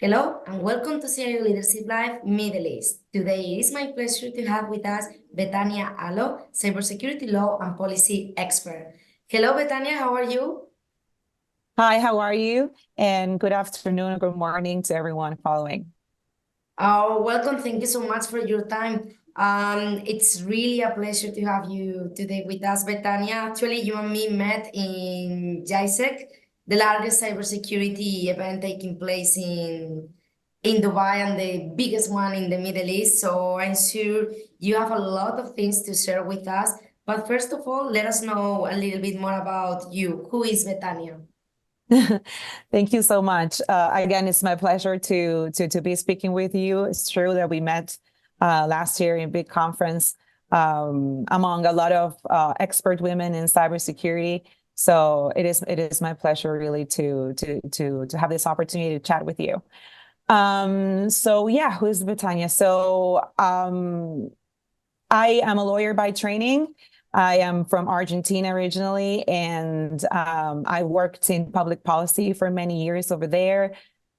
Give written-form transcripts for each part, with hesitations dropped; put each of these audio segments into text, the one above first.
Hello and welcome to CIO Leadership Live Middle East. Today it is my pleasure to have with us Betania Allo, Cybersecurity Law and Policy Expert. Hello Betania, how are you? Hi, how are you? And good afternoon or good morning to everyone following. Oh, welcome. Thank you so much for your time. It's really a pleasure to have you today with us, Betania. Actually, you and me met in JISEC, the largest cybersecurity event taking place in Dubai and the biggest one in the Middle East. So I'm sure you have a lot of things to share with us. But first of all, let us know a little bit more about you. Who is Betania? Thank you so much. Again, it's my pleasure to be speaking with you. It's true that we met last year in a big conference among a lot of expert women in cybersecurity. So it is my pleasure really to have this opportunity to chat with you. So yeah, who is Betania? I am a lawyer by training. I am from Argentina originally, and I worked in public policy for many years over there,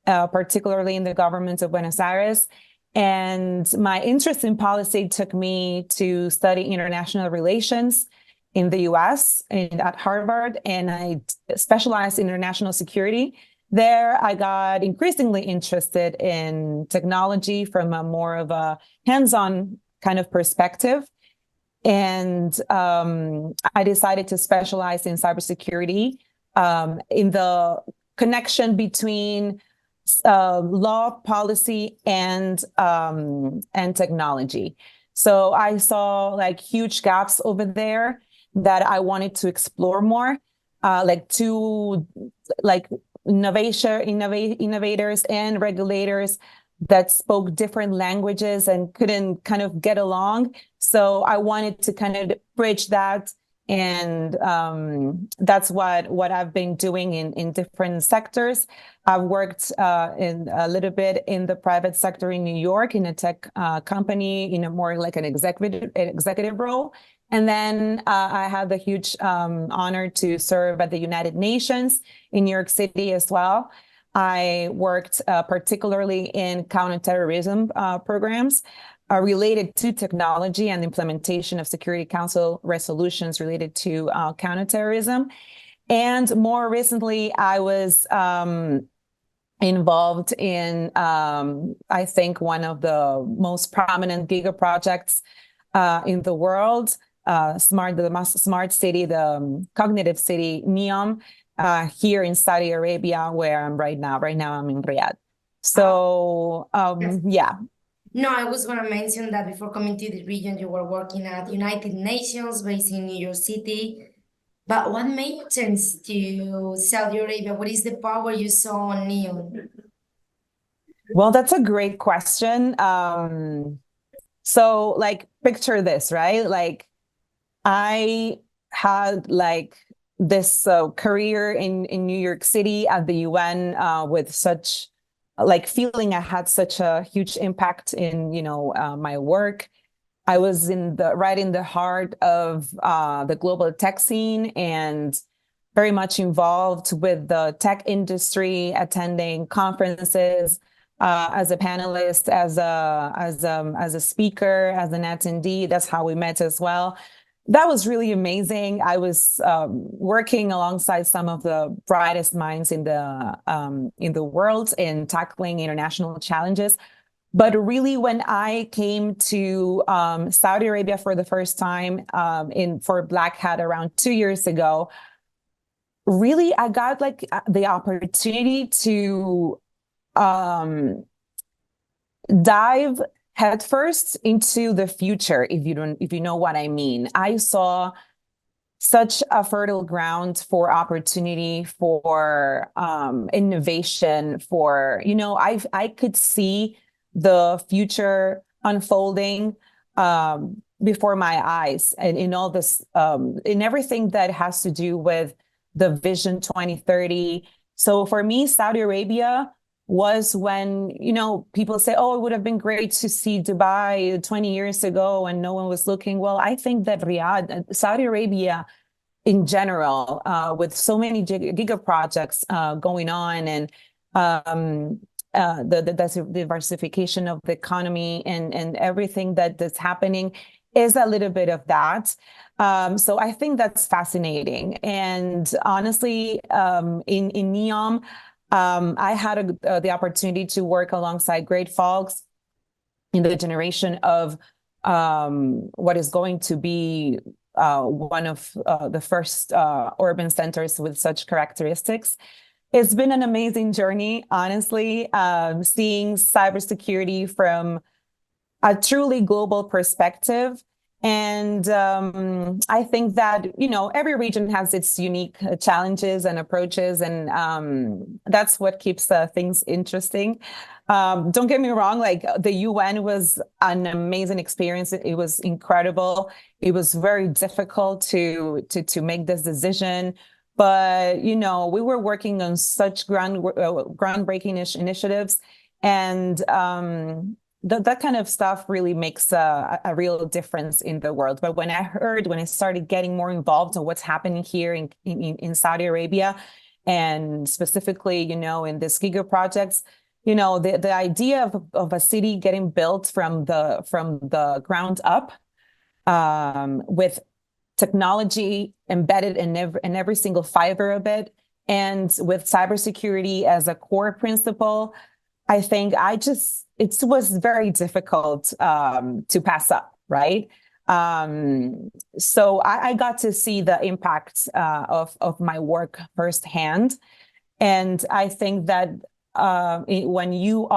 particularly in the government of Buenos Aires. And my interest in policy took me to study international relations in the US and at Harvard, and I specialized in international security. There, I got increasingly interested in technology from a more of a hands-on kind of perspective. And I decided to specialize in cybersecurity, in the connection between law, policy, and technology. So I saw like huge gaps over there that I wanted to explore more, like innovators and regulators that spoke different languages and couldn't kind of get along. So I wanted to kind of bridge that. And that's what I've been doing in different sectors. I've worked in a little bit in the private sector in New York in a tech company, in a more like an executive role. And then I had the huge honor to serve at the United Nations in New York City as well. I worked particularly in counterterrorism programs related to technology and implementation of Security Council resolutions related to counterterrorism. And more recently, I was involved in, I think, one of the most prominent giga projects in the world, the smart city, the cognitive city, NEOM, here in Saudi Arabia, where I'm right now. Right now, I'm in Riyadh. So, Yes. yeah. No, I was going to mention that before coming to the region, you were working at United Nations based in New York City. But what made you turn to Saudi Arabia? What is the power you saw on Neon? Well, that's a great question. So, like, picture this, right? Like, I had like this career in New York City at the UN with such like feeling I had such a huge impact in my work. I was right in the heart of the global tech scene and very much involved with the tech industry, attending conferences as a panelist, as a speaker, as an attendee. That's how we met as well. That was really amazing. I was working alongside some of the brightest minds in the world in tackling international challenges. But really, when I came to Saudi Arabia for the first time for Black Hat around 2 years ago, really I got like the opportunity to um, dive headfirst into the future. If you know what I mean, I saw such a fertile ground for opportunity, for innovation, for I could see the future unfolding before my eyes, and in all this, in everything that has to do with the Vision 2030. So for me, Saudi Arabia was when, people say, oh, it would have been great to see Dubai 20 years ago and no one was looking. Well, I think that Riyadh, Saudi Arabia in general, with so many giga projects going on, and the diversification of the economy and everything that's happening is a little bit of that. So I think that's fascinating. And honestly, in NEOM, I had the opportunity to work alongside great folks in the generation of what is going to be one of the first urban centers with such characteristics. It's been an amazing journey, honestly, seeing cybersecurity from a truly global perspective. And I think that, every region has its unique challenges and approaches, and that's what keeps things interesting. Don't get me wrong, like the UN was an amazing experience. It was incredible. It was very difficult to make this decision. But, we were working on such groundbreaking initiatives. And that kind of stuff really makes a real difference in the world. But when I started getting more involved in what's happening here in Saudi Arabia, and specifically, in the Giga projects, the idea of a city getting built from the ground up, with technology embedded in every single fiber of it, and with cybersecurity as a core principle, I think it was very difficult to pass up, right? So I got to see the impact of my work firsthand. And I think that when you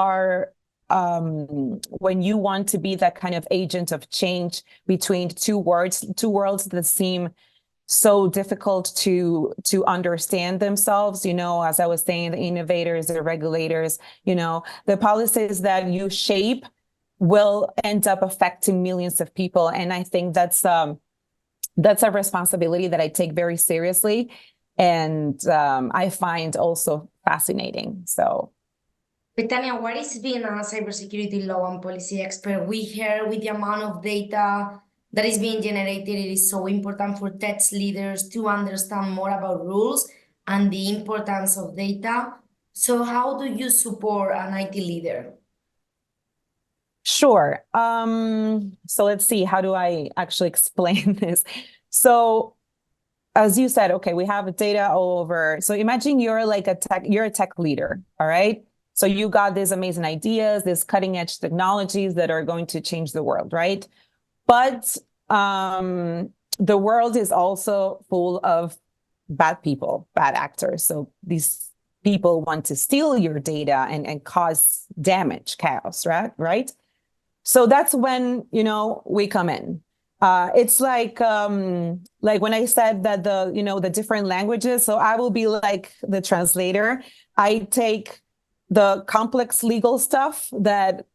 want to be that kind of agent of change between two worlds that seem so difficult to understand themselves, as I was saying, the innovators, the regulators, the policies that you shape will end up affecting millions of people. And I think that's a responsibility that I take very seriously, and I find also fascinating. So, Betania, what is being a cybersecurity law and policy expert? We hear with the amount of data that is being generated, it is so important for tech leaders to understand more about rules and the importance of data. So how do you support an IT leader? Sure. So let's see, how do I actually explain this? So as you said, okay, we have data all over. So imagine you're a tech leader, all right? So you got these amazing ideas, these cutting edge technologies that are going to change the world, right? But the world is also full of bad people, bad actors. So these people want to steal your data and cause damage, chaos, right? So that's when, we come in. It's like when I said that the different languages. So I will be like the translator. I take the complex legal stuff that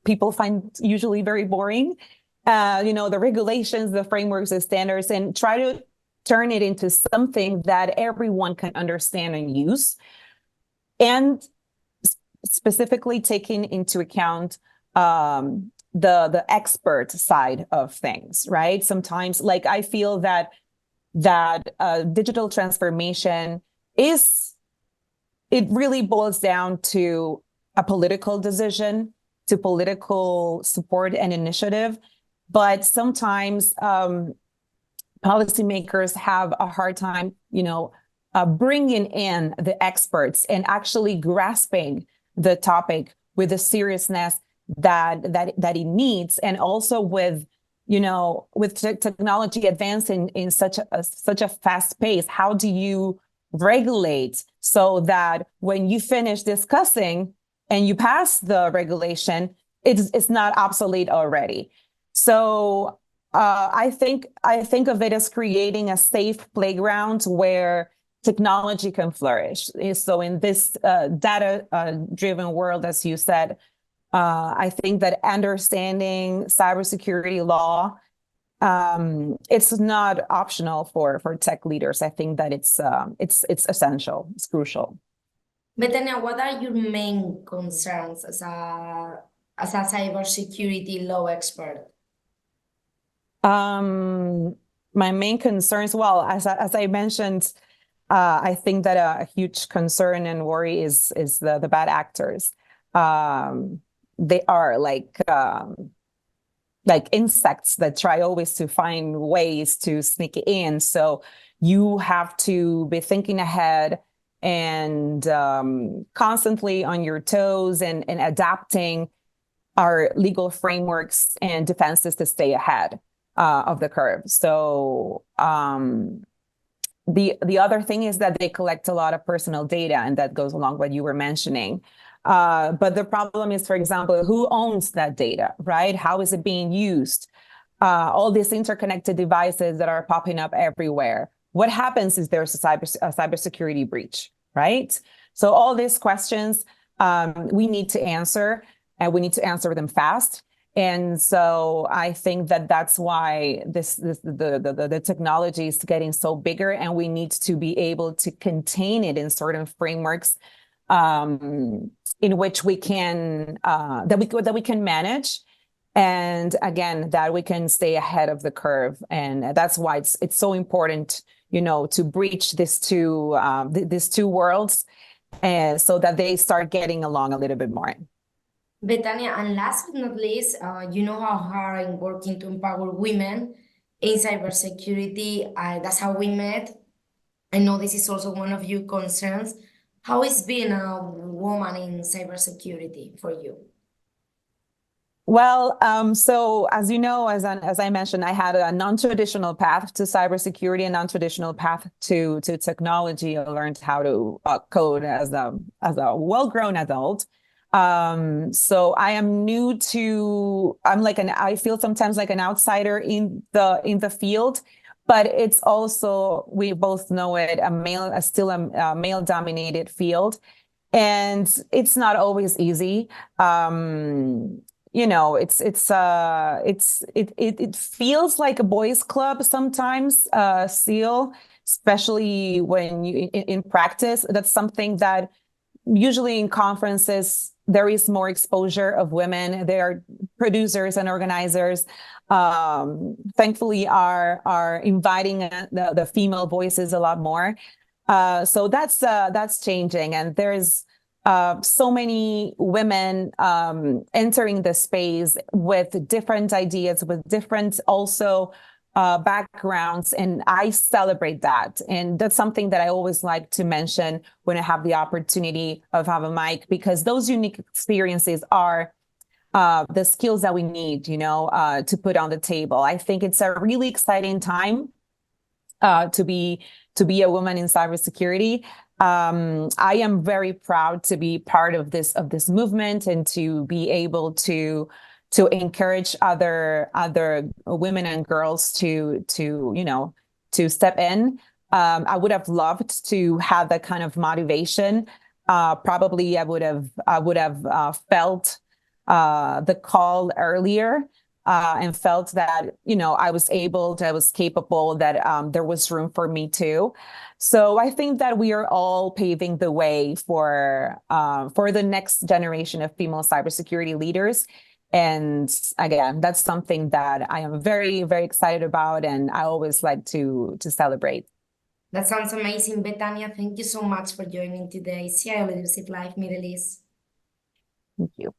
people find usually very boring, the regulations, the frameworks, the standards, and try to turn it into something that everyone can understand and use. And specifically taking into account the expert side of things, right? Sometimes, like, I feel that digital transformation it really boils down to a political decision, to political support and initiative. But sometimes policymakers have a hard time, bringing in the experts and actually grasping the topic with the seriousness that it needs, and also with technology advancing in such a fast pace. How do you regulate so that when you finish discussing and you pass the regulation, it's not obsolete already? So I think of it as creating a safe playground where technology can flourish. So in this data-driven world, as you said, I think that understanding cybersecurity law, it's not optional for tech leaders. I think that it's essential. It's crucial. Betania, what are your main concerns as a cybersecurity law expert? My main concerns, well, as I mentioned, I think that a huge concern and worry is the bad actors. They are like insects that try always to find ways to sneak in. So you have to be thinking ahead and constantly on your toes and adapting our legal frameworks and defenses to stay ahead of the curve. So the other thing is that they collect a lot of personal data, and that goes along what you were mentioning. But the problem is, for example, who owns that data, right? How is it being used? All these interconnected devices that are popping up everywhere. What happens if there's a cybersecurity breach, right? So all these questions we need to answer, and we need to answer them fast. And so I think that that's why the technology is getting so bigger, and we need to be able to contain it in certain frameworks in which we can that we can manage, and again that we can stay ahead of the curve. And that's why it's so important, to breach these two worlds, and so that they start getting along a little bit more. Betania, and last but not least, you know how hard I'm working to empower women in cybersecurity. That's how we met. I know this is also one of your concerns. How is being a woman in cybersecurity for you? Well, so as you know, as I mentioned, I had a non-traditional path to cybersecurity, a non-traditional path to technology. I learned how to code as a well-grown adult. So I am new to. I feel sometimes like an outsider in the field, but it's also, we both know it, still a male-dominated field, and it's not always easy. It feels like a boys' club sometimes, still, especially when in practice. That's something that usually in conferences there is more exposure of women. They are producers and organizers. Thankfully, are inviting the female voices a lot more. So that's changing, and there's so many women entering the space with different ideas, with different also backgrounds, and I celebrate that. And that's something that I always like to mention when I have the opportunity of have a mic, because those unique experiences are the skills that we need, to put on the table. I think it's a really exciting time to be a woman in cybersecurity. I am very proud to be part of this movement, and to be able to encourage other women and girls to step in. I would have loved to have that kind of motivation. Probably I would have felt the call earlier. And felt that, I was capable, that there was room for me too. So I think that we are all paving the way for the next generation of female cybersecurity leaders. And again, that's something that I am very, very excited about, and I always like to celebrate. That sounds amazing, Betania. Thank you so much for joining today. CIO Leadership Live Middle East. Thank you.